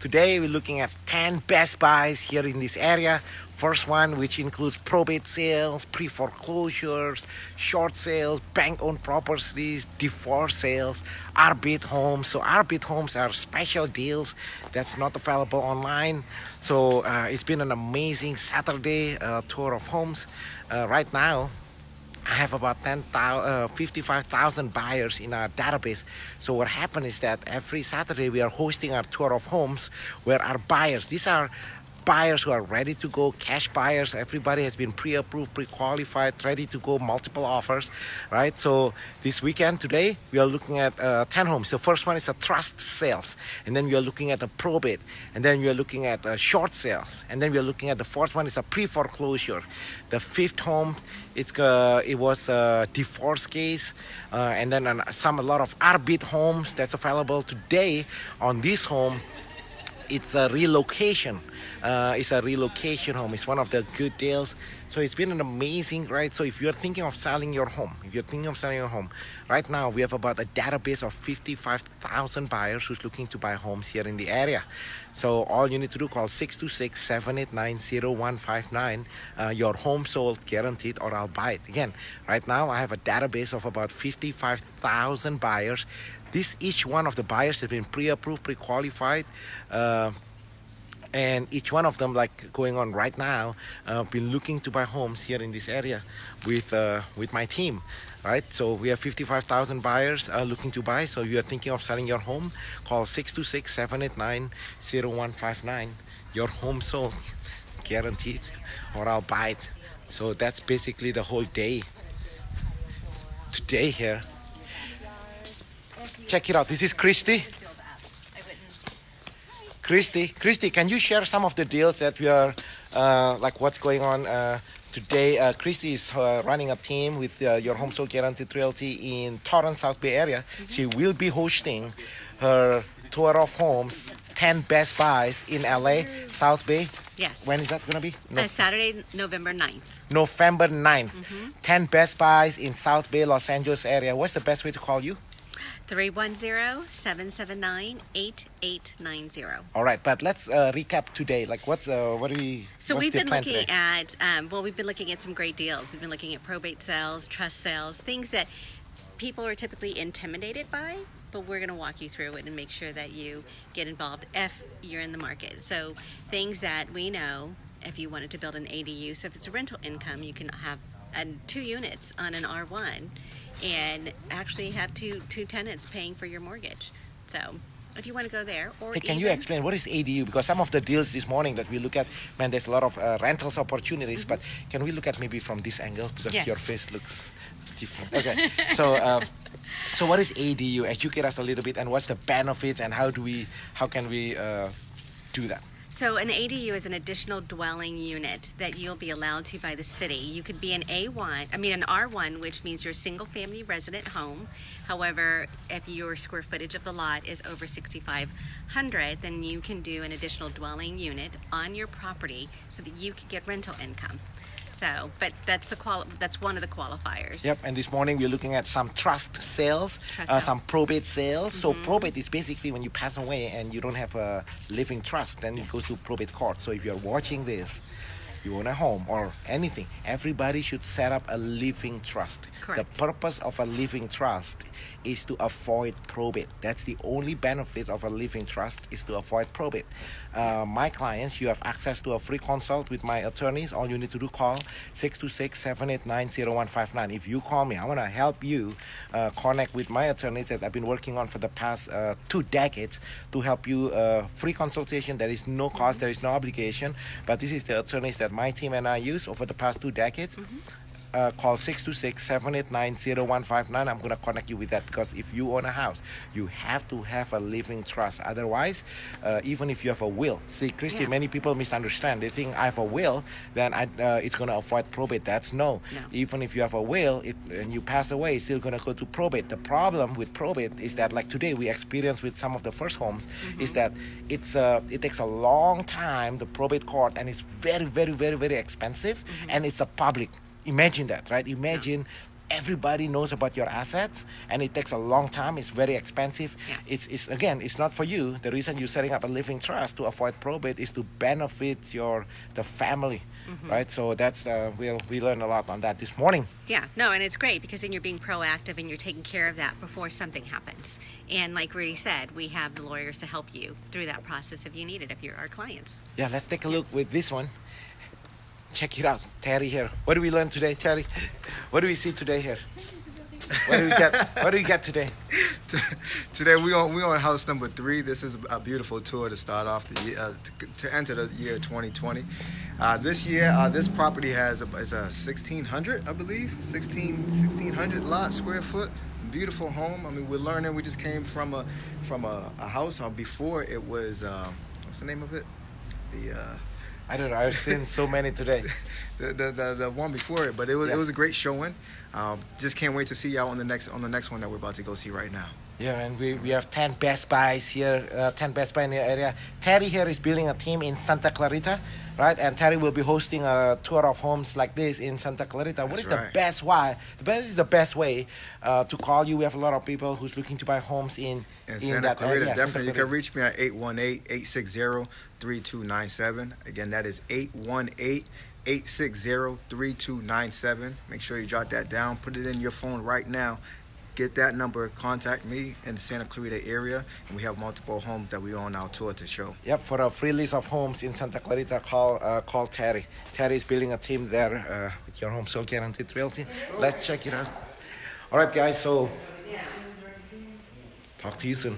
Today we're looking at 10 best buys here in this area. First one, which includes probate sales, pre-foreclosures, short sales, bank-owned properties, divorce sales, arbit homes. So arbit homes are special deals that's not available online. So it's been an amazing Saturday tour of homes. Right now, I have about 55,000 buyers in our database. So what happened is that every Saturday we are hosting our tour of homes where our buyers, these are buyers who are ready to go, cash buyers. Everybody has been pre-approved, pre-qualified, ready to go, multiple offers, right? So this weekend today we are looking at 10 homes. The first one is a trust sales, and then we are looking at a probate, and then we are looking at short sales, and then we are looking at the fourth one is a pre-foreclosure. The fifth home, it was a divorce case, and then a lot of arbit homes that's available today. On this home, it's a relocation. It's a relocation home. It's one of the good deals. So it's been an amazing, right? So if you're thinking of selling your home, right now we have about a database of 55,000 buyers who's looking to buy homes here in the area. So all you need to do, call 626-789-0159. Your home sold guaranteed, or I'll buy it. Again, right now I have a database of about 55,000 buyers. Each one of the buyers has been pre-approved, pre-qualified, and each one of them, like going on right now, been looking to buy homes here in this area with my team, right? So we have 55,000 buyers looking to buy. So you are thinking of selling your home, call 626-789-0159. Your home sold, guaranteed, or I'll buy it. So that's basically the whole day today here. Check it out. This is Christy. Christy, can you share some of the deals that we are, like what's going on today? Christy is running a team with your Home Sold Guaranteed Realty in Torrance, South Bay area. Mm-hmm. She will be hosting her tour of homes, 10 best buys in LA, South Bay. Yes. When is that going to be? Saturday, November 9th. November 9th. Mm-hmm. 10 best buys in South Bay, Los Angeles area. What's the best way to call you? 310-779-8890. All right, but let's recap today. Like, what do we? So what's we've the been plan looking today? at, we've been looking at some great deals. We've been looking at probate sales, trust sales, things that people are typically intimidated by, but we're going to walk you through it and make sure that you get involved if you're in the market. So things that we know, if you wanted to build an ADU, so if it's a rental income, you can have 2 units on an R1 and actually have two tenants paying for your mortgage. So if you want to go there, or Hey, can you explain what is ADU? Because some of the deals this morning that we look at, man, there's a lot of rentals opportunities. Mm-hmm. But can we look at maybe from this angle, because yes. Your face looks different. Okay, so what is ADU? Educate us a little bit, and what's the benefits, and how can we do that? So an ADU is an additional dwelling unit that you'll be allowed to by the city. You could be an R1, which means you're a single family resident home. However, if your square footage of the lot is over 6,500, then you can do an additional dwelling unit on your property so that you can get rental income. So, but that's one of the qualifiers. Yep, and this morning we're looking at some trust sales, some probate sales. Mm-hmm. So probate is basically when you pass away and you don't have a living trust, then it goes to probate court. So if you're watching this, you own a home or anything, everybody should set up a living trust. Correct. The purpose of a living trust is to avoid probate. That's the only benefit of a living trust, is to avoid probate. My clients, you have access to a free consult with my attorneys. All you need to do, call 626-789-0159. If you call me, I want to help you connect with my attorneys that I've been working on for the past 2 decades to help you. Free consultation. There is no cost, there is no obligation, but this is the attorneys that my team and I use over the past 2 decades. Mm-hmm. Call 626-789-0159. I'm going to connect you with that, because if you own a house, you have to have a living trust. Otherwise, even if you have a will. See, Christy, many people misunderstand. They think I have a will, then it's going to avoid probate. That's no. Even if you have a will and you pass away, it's still going to go to probate. The problem with probate is that, like today we experienced with some of the first homes, mm-hmm. is that it takes a long time, the probate court, and it's very, very, very, very expensive, mm-hmm. and it's a public. Imagine that, right? Imagine everybody knows about your assets, and it takes a long time. It's very expensive. Yeah. It's again, it's not for you. The reason you're setting up a living trust to avoid probate is to benefit the family, right? So that's we learned a lot on that this morning. Yeah, no, and it's great because then you're being proactive and you're taking care of that before something happens. And like Rudy said, we have the lawyers to help you through that process if you need it, if you're our clients. Yeah, let's take a look with this one. Check it out, Terry here. What do we learn today, Terry? What do we see today here? What do we get? What do we get today? Today we on house number 3. This is a beautiful tour to start off the year, to enter the year 2020. This year, this property is a 1,600, I believe, 1,600 square foot. Beautiful home. I mean, we're learning. We just came from a house. Before it was what's the name of it? I don't know. I've seen so many today. the one before it, but it was a great showing. Just can't wait to see y'all on the next one that we're about to go see right now. Yeah, and we have 10 Best Buys here, 10 Best Buy in the area. Terry here is building a team in Santa Clarita, right? And Terry will be hosting a tour of homes like this in Santa Clarita. What is the best way to call you? We have a lot of people who's looking to buy homes in Santa that Clarita. area. Definitely, you can reach me at 818-860-3297. Again, that is 818-860-3297. Make sure you jot that down. Put it in your phone right now. Get that number. Contact me in the Santa Clarita area, and we have multiple homes that we on our tour to show. Yep, for a free list of homes in Santa Clarita, call Terry. Terry is building a team there with your home sold guaranteed realty. Let's check it out. All right, guys. So talk to you soon.